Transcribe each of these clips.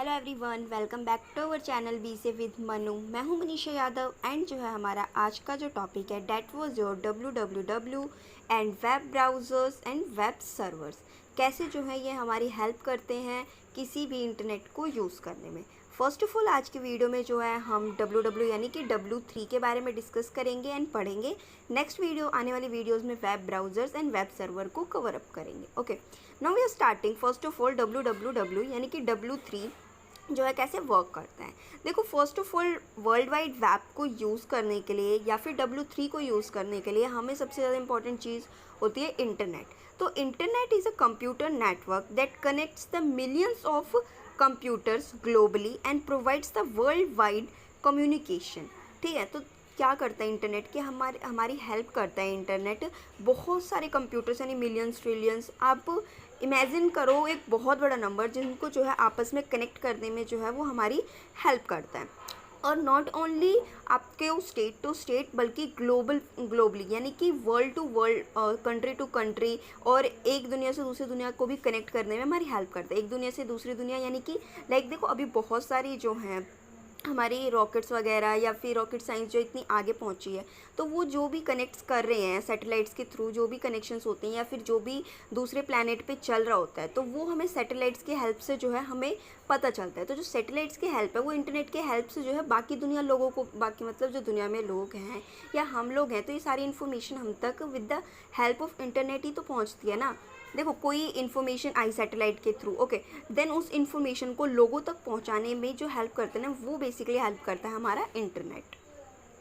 Hello everyone, welcome back to our channel B से with Manu. मैं हूं मनीषा यादव एंड जो है हमारा आज का जो टॉपिक है that was your www and web browsers and web servers. कैसे जो है ये हमारी हेल्प करते हैं किसी भी इंटरनेट को यूज़ करने में। फर्स्ट ऑफ ऑल आज की वीडियो में जो है हम www यानी कि W3 के बारे में डिस्कस करेंगे एंड पढ़ेंगे। नेक्स्ट वीडियो आने वाली वीडियोस में web browsers and web server को कवर अप करेंगे। Okay, now we are starting first of all www यानी कि W3 जो है कैसे वर्क करता है। देखो, first of all world wide web को यूज़ करने के लिए या फिर W3 को यूज़ करने के लिए हमें सबसे ज़्यादा इंपॉर्टेंट चीज़ होती है इंटरनेट। तो internet is a computer network that connects the millions of computers globally and provides the world wide communication. ठीक है, तो क्या करता है इंटरनेट कि हमारी हेल्प करता है इंटरनेट बहुत सारे कंप्यूटर्स यानी मिलियंस ट्रिलियंस। आप इमेजिन करो एक बहुत बड़ा नंबर जिनको जो है आपस में कनेक्ट करने में जो है वो हमारी हेल्प करता है। और नॉट ओनली आपके स्टेट टू स्टेट बल्कि ग्लोबली यानी कि world to world, country to country, और एक दुनिया से दूसरी दुनिया को भी कनेक्ट करने में हमारी हेल्प करता है। एक दुनिया से दूसरी दुनिया यानी कि लाइक देखो, अभी बहुत सारी जो हैं हमारी रॉकेट्स वगैरह या फिर रॉकेट साइंस जो इतनी आगे पहुंची है, तो वो जो भी कनेक्ट्स कर रहे हैं सैटेलाइट्स के थ्रू, जो भी कनेक्शंस होते हैं या फिर जो भी दूसरे प्लैनेट पे चल रहा होता है, तो वो हमें सैटेलाइट्स की हेल्प से जो है हमें पता चलता है। तो जो सैटेलाइट्स की हेल्प है वो इंटरनेट के हेल्प से जो है बाकी दुनिया लोगों को, बाकी मतलब जो दुनिया में लोग हैं या हम लोग हैं, तो ये सारी इन्फॉर्मेशन हम तक with the help of internet ही तो पहुँचती है ना। देखो, कोई इन्फॉर्मेशन आई सैटेलाइट के थ्रू, ओके, देन उस इन्फॉर्मेशन को लोगों तक पहुंचाने में जो हेल्प करते हैं ना, वो बेसिकली हेल्प करता है हमारा इंटरनेट।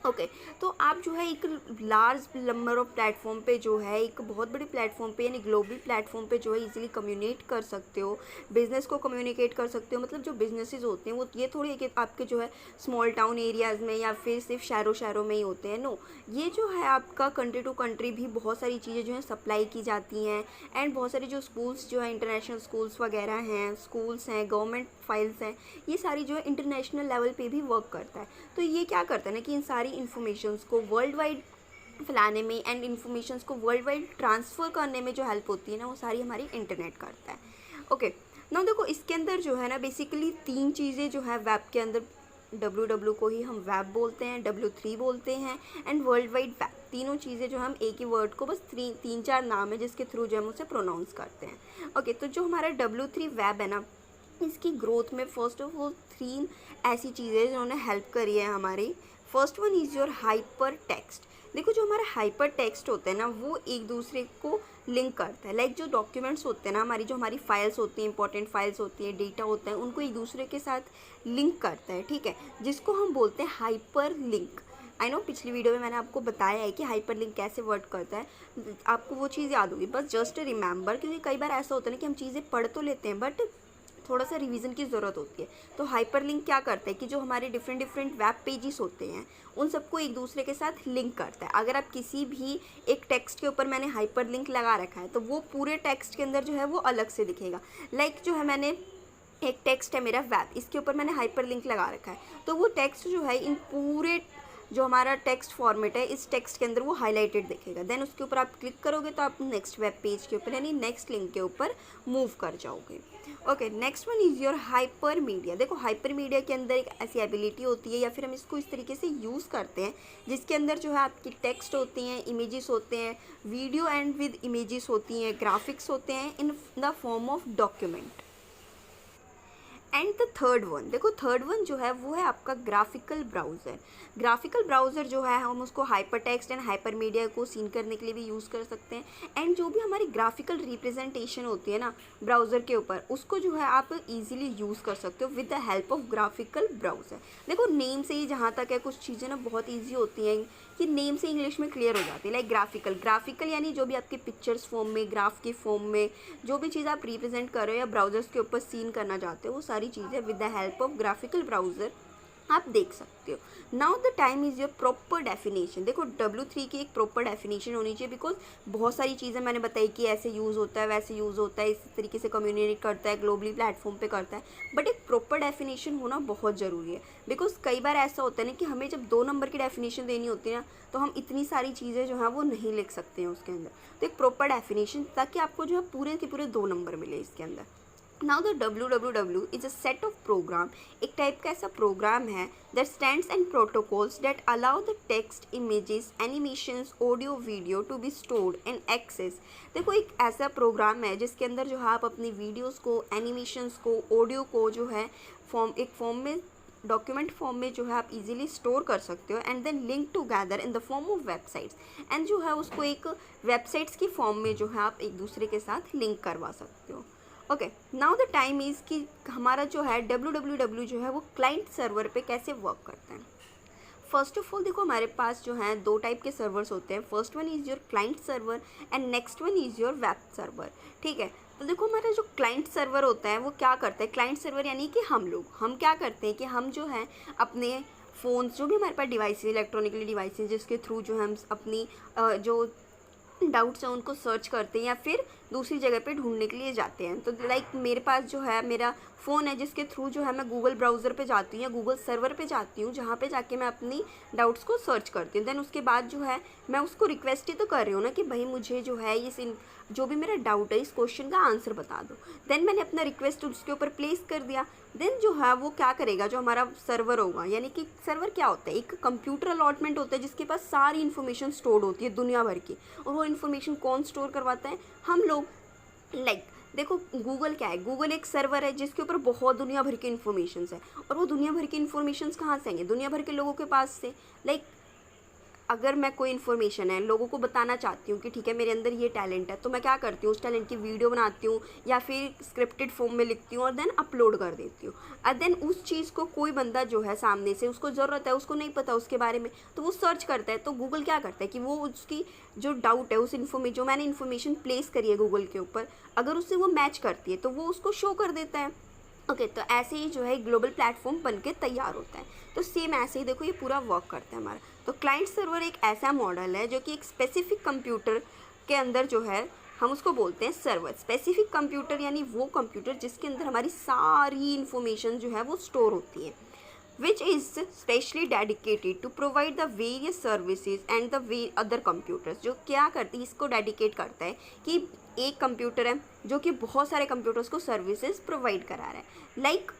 ओके, तो आप जो है एक लार्ज नंबर ऑफ प्लेटफॉर्म पे जो है एक बहुत बड़े प्लेटफॉर्म पे यानी ग्लोबल प्लेटफॉर्म पे जो है इजीली कम्युनिकेट कर सकते हो, बिजनेस को कम्युनिकेट कर सकते हो। मतलब जो बिजनेसेस होते हैं वो ये थोड़ी है कि आपके जो है स्मॉल टाउन एरियाज़ में या फिर सिर्फ शहरों में ही होते हैं। नो, ये जो है आपका कंट्री टू कंट्री भी बहुत सारी चीज़ें जो है सप्लाई की जाती हैं। एंड बहुत सारे जो स्कूल्स जो है इंटरनेशनल स्कूल्स वगैरह हैं, स्कूल्स हैं, गवर्नमेंट फाइल्स हैं, ये सारी जो है इंटरनेशनल लेवल पे भी वर्क करता है। तो ये क्या करता है ना कि इन सारी इन्फॉर्मेशंस को वर्ल्ड वाइड फैलाने में एंड इन्फॉर्मेशंस को वर्ल्ड वाइड ट्रांसफ़र करने में जो हेल्प होती है ना, वो सारी हमारी इंटरनेट करता है। ओके, ना देखो, इसके अंदर जो है ना बेसिकली तीन चीज़ें जो है वेब के अंदर, www को ही हम वेब बोलते हैं, W3 बोलते हैं एंड वर्ल्ड वाइड वेब। तीनों चीज़ें जो हम एक ही वर्ड को बस तीन चार नाम है जिसके थ्रू जो हम उसे प्रोनाउंस करते हैं। ओके, तो जो हमारा W3 वेब है ना, इसकी ग्रोथ में फर्स्ट ऑफ ऑल तीन ऐसी चीज़ें जिन्होंने हेल्प करी है हमारी। First one is your hyper text. देखो, जो हमारा हाइपर टेक्स्ट होता है ना, वो एक दूसरे को लिंक करता है। लाइक जो डॉक्यूमेंट्स होते हैं ना, हमारी फाइल्स होती हैं, इंपॉर्टेंट फाइल्स होती हैं, डेटा होता है, उनको एक दूसरे के साथ लिंक करता है। ठीक है, जिसको हम बोलते हैं हाइपर लिंक। आई नो, पिछली वीडियो में मैंने आपको बताया है कि हाइपर लिंक कैसे वर्क करता है, आपको वो चीज़ याद होगी। बस जस्ट रिमेंबर, क्योंकि कई बार ऐसा होता है ना कि हम चीज़ें पढ़ तो लेते हैं बट थोड़ा सा रिवीजन की ज़रूरत होती है। तो हाइपरलिंक क्या करता है कि जो हमारे डिफरेंट वेब पेजेस होते हैं उन सबको एक दूसरे के साथ लिंक करता है। अगर आप किसी भी एक टेक्स्ट के ऊपर मैंने हाइपरलिंक लगा रखा है तो वो पूरे टेक्स्ट के अंदर जो है वो अलग से दिखेगा। लाइक जो है मैंने एक टेक्स्ट है मेरा वेब, इसके ऊपर मैंने हाइपरलिंक लगा रखा है, तो वो टेक्स्ट जो है इन पूरे जो हमारा टेक्स्ट फॉर्मेट है इस टेक्स्ट के अंदर वो हाईलाइटेड दिखेगा। देन उसके ऊपर आप क्लिक करोगे तो आप नेक्स्ट वेब पेज के ऊपर यानी नेक्स्ट लिंक के ऊपर मूव कर जाओगे। Okay, next one is your hyper media. देखो, हाइपर मीडिया के अंदर एक ऐसी एबिलिटी होती है या फिर हम इसको इस तरीके से यूज़ करते हैं जिसके अंदर जो है आपकी टेक्स्ट होती हैं, इमेजेस होते हैं, वीडियो एंड विद इमेजेस होती हैं, ग्राफिक्स होते हैं इन the form of document. And the third one, देखो थर्ड वन जो है वो है आपका ग्राफिकल ब्राउज़र। ग्राफिकल ब्राउज़र जो है हम उसको hyper text and hyper media को सीन करने के लिए भी यूज़ कर सकते हैं। एंड जो भी हमारी ग्राफिकल रिप्रेजेंटेशन होती है ना ब्राउज़र के ऊपर, उसको जो है आप इजीली यूज़ कर सकते हो with the help of graphical browser. देखो, नेम से ही जहाँ तक है कुछ चीज़ें ना बहुत ईजी होती हैं कि नेम से इंग्लिश में क्लियर हो जाती है। लाइक ग्राफिकल यानी जो भी आपके पिक्चर्स फॉर्म में, ग्राफ के फॉर्म में जो भी चीज़ आप रिप्रेजेंट कर रहे हो या ब्राउज़र्स के ऊपर सीन करना चाहते हो, वो सारी चीज़ें with the help of graphical browser आप देख सकते हो। Now the time is your proper definition. देखो, W3 की एक प्रॉपर डेफिनेशन होनी चाहिए बिकॉज बहुत सारी चीज़ें मैंने बताई कि ऐसे यूज़ होता है, वैसे यूज़ होता है, इस तरीके से कम्युनिकेट करता है, ग्लोबली प्लेटफॉर्म पे करता है, बट एक प्रॉपर डेफिनेशन होना बहुत ज़रूरी है। बिकॉज कई बार ऐसा होता है ना कि हमें जब 2 नंबर की डेफिनेशन देनी होती है ना, तो हम इतनी सारी चीज़ें जो हैं वो नहीं लिख सकते हैं उसके अंदर। तो एक प्रॉपर डेफिनेशन ताकि आपको जो है पूरे के पूरे 2 नंबर मिले इसके अंदर। Now the www is a set of program, एक टाइप का ऐसा प्रोग्राम है that stands and protocols that allow the text, images, animations, audio, video to be stored and access. देखो एक ऐसा प्रोग्राम है जिसके अंदर जो है आप अपनी वीडियोस को, एनिमेशंस को, ऑडियो को जो है फॉर्म में, डॉक्यूमेंट फॉर्म में जो है आप इजीली स्टोर कर सकते हो and then link together in the form of websites, and जो है उसको एक वेबसाइट्स की फॉर्म में जो है आप एक दूसरे के साथ लिंक करवा सकते हो। Okay, now the time is कि हमारा जो है www जो है वो क्लाइंट सर्वर पे कैसे वर्क करता है। फर्स्ट ऑफ ऑल देखो हमारे पास जो है दो टाइप के सर्वर्स होते हैं, first one is your client server and next one is your web server. ठीक है, तो देखो हमारा जो क्लाइंट सर्वर होता है वो क्या करता है, क्लाइंट सर्वर यानी कि हम क्या करते हैं कि हम जो है अपने फ़ोन्स, जो भी हमारे पास डिवाइसेज, इलेक्ट्रॉनिकली डिवाइसेज जिसके थ्रू जो है हम अपनी जो डाउट्स हैं उनको सर्च करते हैं या फिर दूसरी जगह पे ढूंढने के लिए जाते हैं। तो लाइक मेरे पास जो है मेरा फ़ोन है जिसके थ्रू जो है मैं गूगल ब्राउज़र पे जाती हूँ या गूगल सर्वर पे जाती हूँ, जहाँ पे जाके मैं अपनी डाउट्स को सर्च करती हूँ। देन उसके बाद जो है मैं उसको रिक्वेस्ट ही तो कर रही हूँ ना कि भाई मुझे जो है जो भी मेरा डाउट है इस क्वेश्चन का आंसर बता दो। देन मैंने अपना रिक्वेस्ट उसके ऊपर प्लेस कर दिया। देन जो है वो क्या करेगा, जो हमारा सर्वर होगा, यानी कि सर्वर क्या होता है, एक कंप्यूटर अलॉटमेंट होता है जिसके पास सारी इन्फॉर्मेशन स्टोर होती है दुनिया भर की, और वो इन्फॉर्मेशन कौन स्टोर करवाता है, हम लोग। लाइक देखो गूगल क्या है, गूगल एक सर्वर है जिसके ऊपर बहुत दुनिया भर की इन्फॉर्मेशन है, और वो दुनिया भर की इन्फॉर्मेशन कहाँ से आएंगे, दुनिया भर के लोगों के पास से। लाइक अगर मैं कोई इन्फॉर्मेशन है लोगों को बताना चाहती हूँ कि ठीक है मेरे अंदर ये टैलेंट है, तो मैं क्या करती हूँ, उस टैलेंट की वीडियो बनाती हूँ या फिर स्क्रिप्टेड फॉर्म में लिखती हूँ और देन अपलोड कर देती हूँ। और देन उस चीज़ को कोई बंदा जो है सामने से, उसको ज़रूरत है, उसको नहीं पता उसके बारे में, तो वो सर्च करता है। तो गूगल क्या करता है कि वो उसकी जो डाउट है, उस जो मैंने इन्फॉर्मेशन प्लेस करी है गूगल के ऊपर, अगर उससे वो मैच करती है तो वो उसको शो कर देता है। ओके, तो ऐसे ही जो है ग्लोबल प्लेटफॉर्म बन के तैयार होता है। तो सेम ऐसे ही देखो ये पूरा वर्क करता है हमारा। तो क्लाइंट सर्वर एक ऐसा मॉडल है जो कि एक स्पेसिफिक कंप्यूटर के अंदर जो है हम उसको बोलते हैं सर्वर। स्पेसिफिक कंप्यूटर यानी वो कंप्यूटर जिसके अंदर हमारी सारी इन्फॉर्मेशन जो है वो स्टोर होती है, which is specially dedicated to provide the various services and the other computers। जो क्या करती है, इसको डेडिकेट करता है कि एक कंप्यूटर है जो कि बहुत सारे कंप्यूटर्स को सर्विसेज प्रोवाइड करा रहा है। लाइक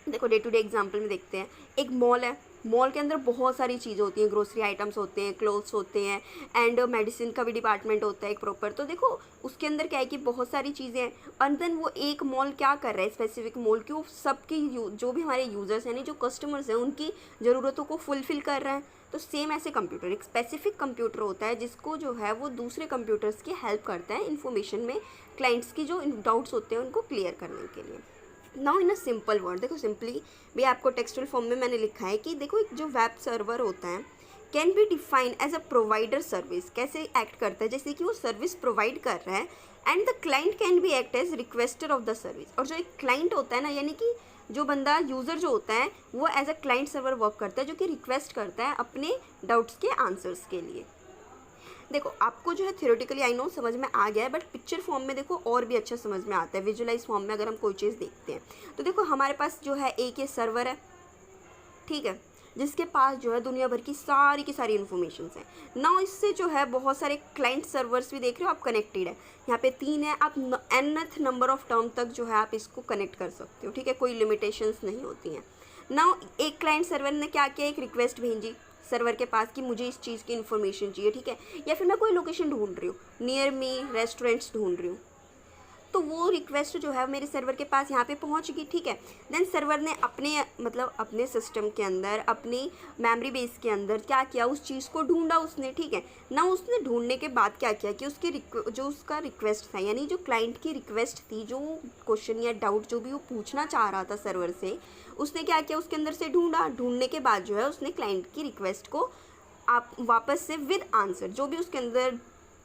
देखो डे टू डे एग्जांपल में देखते हैं, एक मॉल है, मॉल के अंदर बहुत सारी चीज़ें होती हैं, ग्रोसरी आइटम्स होते हैं, क्लोथ्स होते हैं, एंड मेडिसिन का भी डिपार्टमेंट होता है एक प्रॉपर। तो देखो उसके अंदर क्या है कि बहुत सारी चीज़ें हैं, और देन वो एक मॉल क्या कर रहा है, स्पेसिफिक मॉल की वो सबकी जो भी हमारे यूज़र्स यानी जो कस्टमर्स हैं उनकी ज़रूरतों को फुलफ़िल कर रहा है। तो सेम ऐसे कंप्यूटर, एक स्पेसिफिक कंप्यूटर होता है जिसको जो है वो दूसरे कंप्यूटर्स की हेल्प करता है इन्फॉर्मेशन में, क्लाइंट्स की जो डाउट्स होते हैं उनको क्लियर करने के लिए। Now in a simple word, देखो सिंपली भी आपको टेक्सचुअल फॉर्म में मैंने लिखा है कि देखो एक जो वेब सर्वर होता है can be define as a provider service. कैसे एक्ट करता है, जैसे कि वो सर्विस प्रोवाइड कर रहा है, and the client can be act as requester of the service. और जो एक क्लाइंट होता है ना, यानी कि जो बंदा यूज़र जो होता है वो as a client server work करता है, जो कि रिक्वेस्ट करता है अपने डाउट्स के आंसर्स के लिए। देखो आपको जो है थियोरेटिकली आई नो समझ में आ गया है, बट पिक्चर फॉर्म में देखो और भी अच्छा समझ में आता है, विजुअलाइज फॉर्म में अगर हम कोई चीज़ देखते हैं। तो देखो हमारे पास जो है एक ये सर्वर है, ठीक है, जिसके पास जो है दुनिया भर की सारी इन्फॉर्मेशन है ना। इससे जो है बहुत सारे क्लाइंट सर्वर्स भी देख रहे हो आप कनेक्टेड है, यहाँ पे 3 है, आप nth नंबर ऑफ टर्म तक जो है आप इसको कनेक्ट कर सकते हो, ठीक है, कोई लिमिटेशंस नहीं होती हैं ना। एक क्लाइंट सर्वर ने क्या किया, एक रिक्वेस्ट भेजी सर्वर के पास कि मुझे इस चीज़ की इन्फॉर्मेशन चाहिए, ठीक है, या फिर मैं कोई लोकेशन ढूंढ रही हूँ, नियर मी रेस्टोरेंट्स ढूंढ रही हूँ, तो वो रिक्वेस्ट जो है मेरे सर्वर के पास यहाँ पे पहुँच गई, ठीक है। देन सर्वर ने अपने सिस्टम के अंदर, अपनी मेमोरी बेस के अंदर क्या किया, उस चीज़ को ढूंढा उसने, ठीक है ना। उसने ढूंढने के बाद क्या किया कि जो उसका रिक्वेस्ट था, यानी जो क्लाइंट की रिक्वेस्ट थी, जो क्वेश्चन या डाउट जो भी वो पूछना चाह रहा था सर्वर से, उसने क्या किया, उसके अंदर से ढूंढने के बाद जो है उसने क्लाइंट की रिक्वेस्ट को आप वापस से विद आंसर, जो भी उसके अंदर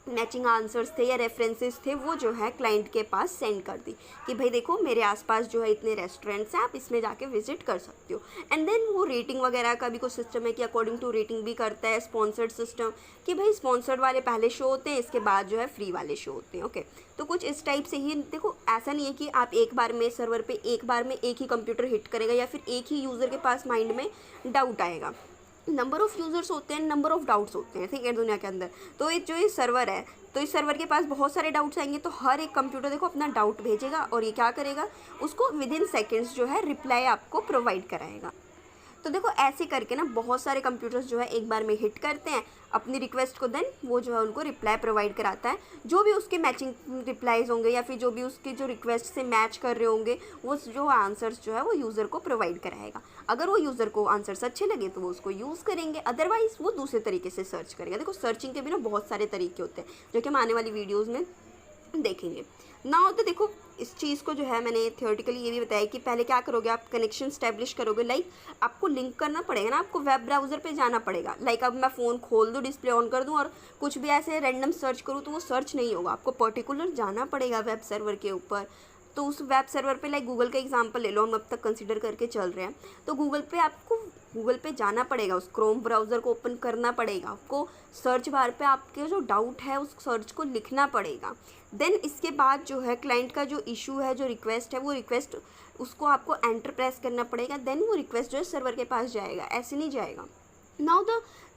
मैचिंग आंसर्स थे या रेफरेंसेस थे, वो जो है क्लाइंट के पास सेंड कर दी कि भाई देखो मेरे आसपास जो है इतने रेस्टोरेंट्स हैं, आप इसमें जाके विजिट कर सकते हो। एंड देन वो रेटिंग वगैरह का भी कुछ सिस्टम है कि अकॉर्डिंग टू रेटिंग भी करता है, स्पॉन्सर्ड सिस्टम कि भाई स्पॉन्सर्ड वाले पहले शो होते हैं, इसके बाद जो है फ्री वाले शो होते हैं। ओके, तो कुछ इस टाइप से ही देखो, ऐसा नहीं है कि आप एक बार में सर्वर पे एक बार में एक ही कंप्यूटर हिट करेगा या फिर एक ही यूज़र के पास माइंड में डाउट आएगा। नंबर ऑफ़ यूज़र्स होते हैं, नंबर ऑफ़ डाउट्स होते हैं, ठीक है, दुनिया के अंदर। तो ये जो ये सर्वर है, तो इस सर्वर के पास बहुत सारे डाउट्स आएंगे, तो हर एक कंप्यूटर देखो अपना डाउट भेजेगा और ये क्या करेगा, उसको विद इन सेकेंड्स जो है रिप्लाई आपको प्रोवाइड कराएगा। तो देखो ऐसे करके ना बहुत सारे कंप्यूटर्स जो है एक बार में हिट करते हैं अपनी रिक्वेस्ट को, देन वो जो है उनको रिप्लाई प्रोवाइड कराता है। जो भी उसके मैचिंग रिप्लाईज होंगे या फिर जो भी उसके जो रिक्वेस्ट से मैच कर रहे होंगे वो जो आंसर्स जो है वो यूज़र को प्रोवाइड कराएगा। अगर वो यूज़र को आंसर्स अच्छे लगे तो वो उसको यूज़ करेंगे, अदरवाइज़ वो दूसरे तरीके से सर्च करेगा। देखो सर्चिंग के भी ना बहुत सारे तरीके होते हैं जो कि हम आने वाली वीडियोज़ में देखेंगे ना। तो देखो इस चीज़ को जो है मैंने थियोरेटिकली ये भी बताया कि पहले क्या करोगे, आप कनेक्शन स्टैब्लिश करोगे। लाइक आपको लिंक करना पड़ेगा ना, आपको वेब ब्राउज़र पे जाना पड़ेगा। लाइक अब मैं फ़ोन खोल दूँ, डिस्प्ले ऑन कर दूँ और कुछ भी ऐसे रैंडम सर्च करूँ तो वो सर्च नहीं होगा, आपको पर्टिकुलर जाना पड़ेगा वेब सर्वर के ऊपर। तो उस वेब सर्वर पे लाइक गूगल का एग्जांपल ले लो, हम अब तक कंसिडर करके चल रहे हैं। तो गूगल पे आपको गूगल पे जाना पड़ेगा, उस क्रोम ब्राउज़र को ओपन करना पड़ेगा, आपको सर्च बार पे आपके जो डाउट है उस सर्च को लिखना पड़ेगा। देन इसके बाद जो है क्लाइंट का जो इशू है, जो रिक्वेस्ट है, वो रिक्वेस्ट उसको आपको एंटर प्रेस करना पड़ेगा। देन वो रिक्वेस्ट जो है सर्वर के पास जाएगा, ऐसे नहीं जाएगा। नाउ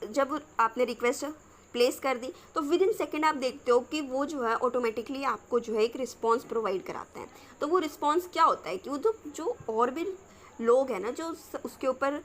जब आपने रिक्वेस्ट प्लेस कर दी तो विद इन सेकेंड आप देखते हो कि वो जो है ऑटोमेटिकली आपको जो है एक रिस्पॉन्स प्रोवाइड कराते हैं। तो वो रिस्पॉन्स क्या होता है कि वो जो और भी लोग हैं ना जो उसके ऊपर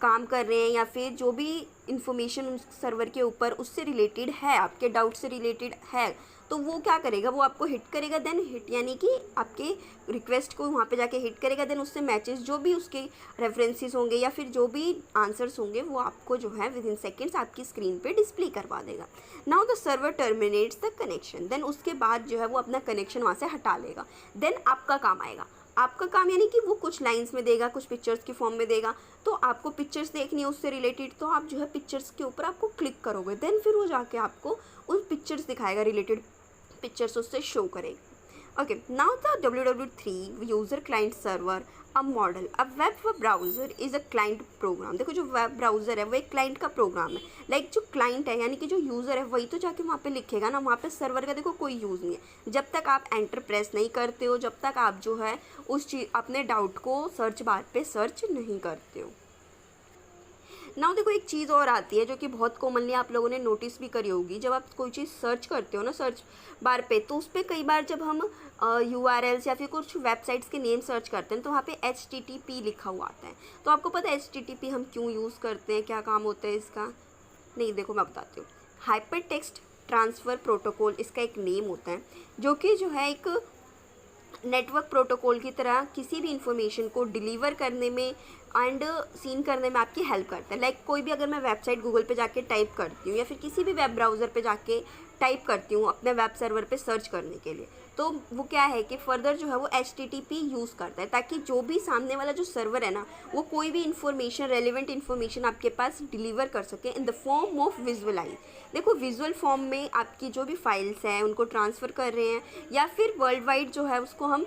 काम कर रहे हैं या फिर जो भी इंफॉर्मेशन उस सर्वर के ऊपर उससे रिलेटेड है, आपके डाउट से रिलेटेड है, तो वो क्या करेगा, वो आपको हिट करेगा। देन हिट यानी कि आपके रिक्वेस्ट को वहाँ पे जाके हिट करेगा। देन उससे मैचेस जो भी उसके रेफरेंसेस होंगे या फिर जो भी आंसर्स होंगे वो आपको जो है विद इन सेकेंड्स आपकी स्क्रीन पे डिस्प्ले करवा देगा। Now the server terminates the connection. Then उसके बाद जो है वो अपना कनेक्शन वहाँ से हटा लेगा। देन आपका काम आएगा। आपका काम यानी कि वो कुछ लाइंस में देगा, कुछ पिक्चर्स की फॉर्म में देगा। तो आपको पिक्चर्स देखनी है उससे रिलेटेड, तो आप जो है पिक्चर्स के ऊपर आपको क्लिक करोगे। देन फिर वो जाके आपको उन पिक्चर्स दिखाएगा, रिलेटेड पिक्चर्स उससे शो करेगा। Okay, now the www3 user client server a model. अब web browser is a client program. देखो जो वेब ब्राउज़र है वो एक क्लाइंट का प्रोग्राम है। लाइक जो क्लाइंट है यानी कि जो यूज़र है वही तो जाके वहाँ पे लिखेगा ना, वहाँ पे सर्वर का देखो कोई यूज़ नहीं है। जब तक आप एंटर प्रेस नहीं करते हो, जब तक आप जो है उस चीज़ अपने डाउट को सर्च बार पे सर्च नहीं करते हो। नाउ देखो एक चीज़ और आती है जो कि बहुत कॉमनली आप लोगों ने नोटिस भी करी होगी। जब आप कोई चीज़ सर्च करते हो ना सर्च बार पे, तो उस पर कई बार जब हम URLs या फिर कुछ वेबसाइट्स के नेम सर्च करते हैं तो वहाँ पे HTTP लिखा हुआ आता है। तो आपको पता है HTTP हम क्यों यूज़ करते हैं, क्या काम होता है इसका? नहीं, देखो मैं बताती हूँ। हाइपर टेक्स्ट ट्रांसफ़र प्रोटोकॉल इसका एक नेम होता है, जो कि जो है एक नेटवर्क प्रोटोकॉल की तरह किसी भी इंफॉर्मेशन को डिलीवर करने में एंड सीन करने में आपकी हेल्प करता है। लाइक कोई भी अगर मैं वेबसाइट गूगल पे जाके टाइप करती हूँ या फिर किसी भी वेब ब्राउज़र पे जाके टाइप करती हूँ अपने वेब सर्वर पे सर्च करने के लिए, तो वो क्या है कि फर्दर जो है वो HTTP यूज़ करता है, ताकि जो भी सामने वाला जो सर्वर है ना वो कोई भी इन्फॉर्मेशन, रेलिवेंट इन्फॉर्मेशन आपके पास डिलीवर कर सके in the form of visualize. देखो विजुअल फॉर्म में आपकी जो भी फाइल्स हैं उनको ट्रांसफ़र कर रहे हैं या फिर वर्ल्ड वाइड जो है उसको हम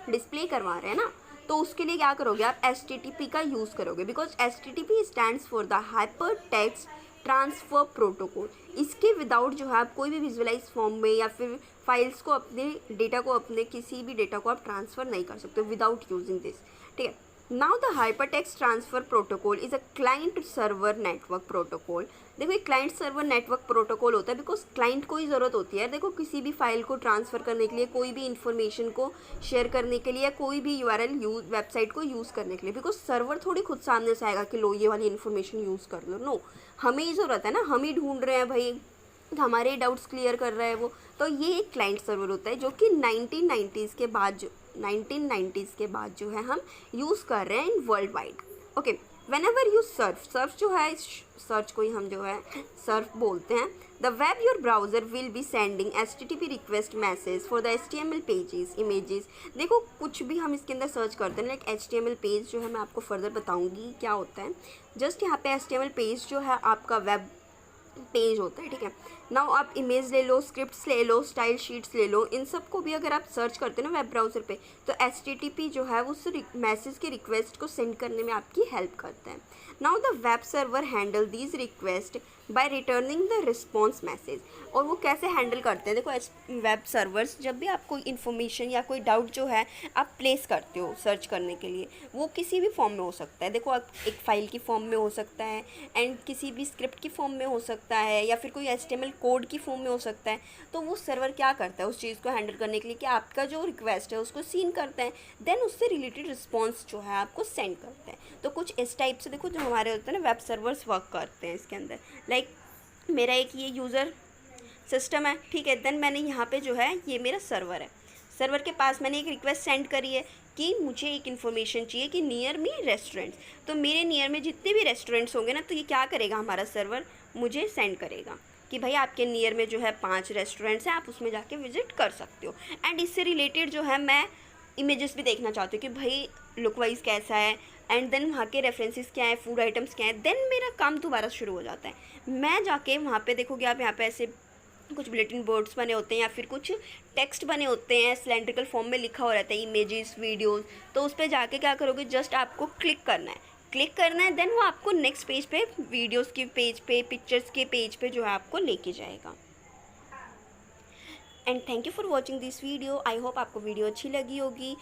डिस्प्ले करवा रहे हैं ना, तो उसके लिए क्या करोगे आप HTTP का यूज़ करोगे, because HTTP stands for the hyper text transfer protocol. इसके विदाउट जो है आप कोई भी विजुअलाइज फॉर्म में या फिर फाइल्स को, अपने डेटा को, अपने किसी भी डेटा को आप ट्रांसफ़र नहीं कर सकते विदाउट यूजिंग दिस। ठीक है, now the hypertext transfer protocol is a client server network protocol. देखो एक क्लाइंट सर्वर नेटवर्क प्रोटोकॉल होता है बिकॉज क्लाइंट को ही ज़रूरत होती है। देखो किसी भी फाइल को ट्रांसफ़र करने के लिए, कोई भी इन्फॉर्मेशन को शेयर करने के लिए या कोई भी URL वेबसाइट को यूज़ करने के लिए, बिकॉज सर्वर थोड़ी खुद सामने से आएगा कि लो ये वाली इन्फॉर्मेशन यूज़ कर लो। नो, हमें ही ज़रूरत है ना, हम ही ढूंढ रहे हैं भाई, हमारे डाउट्स क्लियर कर रहा है वो। तो ये एक क्लाइंट सर्वर होता है जो कि 1990s के बाद जो है हम यूज़ कर रहे हैं in world wide. Okay, when ever you Surf जो है, सर्च को ही हम जो है सर्फ बोलते हैं। The web your browser will be sending HTTP request message for the HTML pages, images. देखो कुछ भी हम इसके अंदर सर्च करते हैं, लाइक HTML पेज जो है मैं आपको फर्दर बताऊंगी क्या होता है। जस्ट यहाँ पे HTML पेज जो है आपका वेब पेज होता है। ठीक है, नाउ आप इमेज ले लो, स्क्रिप्ट्स ले लो, स्टाइल शीट्स ले लो, इन सब को भी अगर आप सर्च करते हैं ना वेब ब्राउज़र पे, तो HTTP जो है उस मैसेज के रिक्वेस्ट को सेंड करने में आपकी हेल्प करता है। Now the web server handle these request bye returning the response message. और वो कैसे हैंडल करते हैं, देखो वेब सर्वर्स जब भी आपको इन्फॉर्मेशन या कोई डाउट जो है आप प्लेस करते हो सर्च करने के लिए, वो किसी भी फॉर्म में हो सकता है। देखो एक फाइल की फॉर्म में हो सकता है, एंड किसी भी स्क्रिप्ट की फॉर्म में हो सकता है, या फिर कोई HTML कोड की फॉर्म में हो सकता है। तो वो सर्वर क्या करता है उस चीज़ को हैंडल करने के लिए कि आपका जो रिक्वेस्ट है उसको सीन करता है, देन उससे रिलेटेड रिस्पॉन्स जो है आपको सेंड करता है। तो कुछ इस टाइप से देखो जो हमारे होते हैं ना वेब सर्वर्स वर्क करते हैं इसके अंदर। लाइक मेरा एक ये यूज़र सिस्टम है, ठीक है, देन मैंने यहाँ पे जो है ये मेरा सर्वर है, सर्वर के पास मैंने एक रिक्वेस्ट सेंड करी है कि मुझे एक इन्फॉर्मेशन चाहिए कि नियर मी रेस्टोरेंट्स। तो मेरे नियर में जितने भी रेस्टोरेंट्स होंगे ना, तो ये क्या करेगा हमारा सर्वर, मुझे सेंड करेगा कि भाई आपके नियर में जो है 5 रेस्टोरेंट्स हैं, आप उसमें जाके विजिट कर सकते हो। एंड इससे रिलेटेड जो है मैं इमेजेस भी देखना चाहती हूँ कि भाई लुक वाइज कैसा है, एंड देन वहाँ के रेफरेंसेस क्या है, फूड आइटम्स क्या है। देन मेरा काम दोबारा शुरू हो जाता है। मैं जाके वहाँ पे देखोगे आप, यहाँ पे ऐसे कुछ बुलेटिन बोर्ड्स बने होते हैं या फिर कुछ टेक्स्ट बने होते हैं, सिलेंड्रिकल फॉर्म में लिखा हो रहता है इमेजेस वीडियोस। तो उस पर जाके क्या करोगे, जस्ट आपको क्लिक करना है, देन वो आपको नेक्स्ट पेज पे, वीडियोस के पेज पे, पिक्चर्स के पेज पे जो है आपको लेके जाएगा। And thank you for watching this video. I hope आपको वीडियो अच्छी लगी होगी।